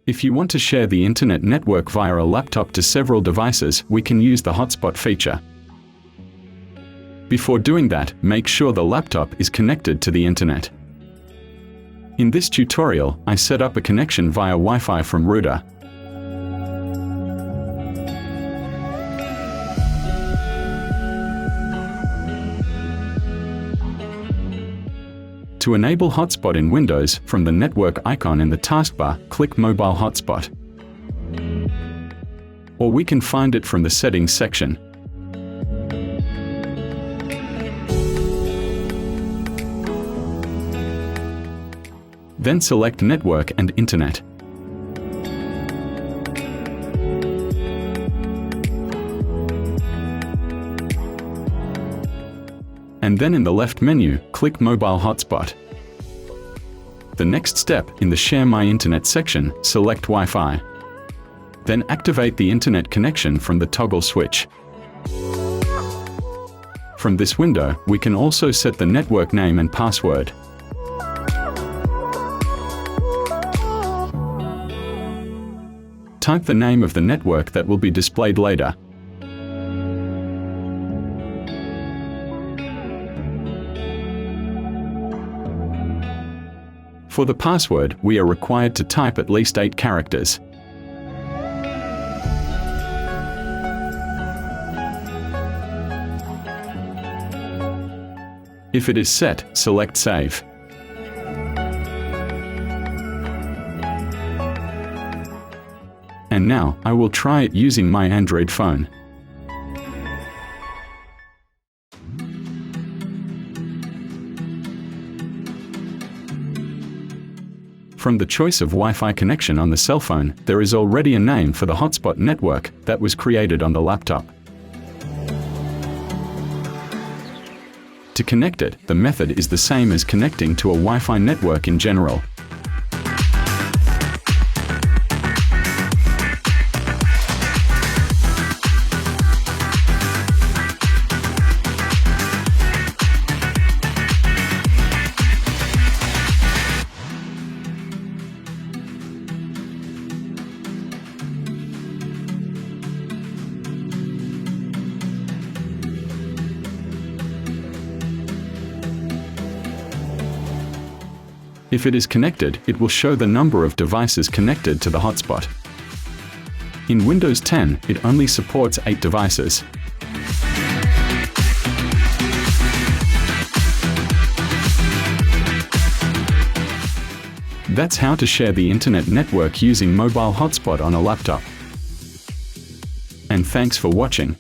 If you want to share the internet network via a laptop to several devices, we can use the hotspot feature. Before doing that, make sure the laptop is connected to the internet. In this tutorial, I set up a connection via Wi-Fi from router. To enable hotspot in Windows, from the network icon in the taskbar, click Mobile Hotspot. Or we can find it from the Settings section. Then select Network and Internet. And then in the left menu, click Mobile Hotspot. The next step, in the Share My Internet section, select Wi-Fi. Then activate the internet connection from the toggle switch. From this window, we can also set the network name and password. Type the name of the network that will be displayed later. For the password, we are required to type at least 8 characters. If it is set, select Save. And now, I will try it using my Android phone. From the choice of Wi-Fi connection on the cell phone, there is already a name for the hotspot network that was created on the laptop. To connect it, the method is the same as connecting to a Wi-Fi network in general. If it is connected, it will show the number of devices connected to the hotspot. In Windows 10, it only supports 8 devices. That's how to share the internet network using mobile hotspot on a laptop. And thanks for watching.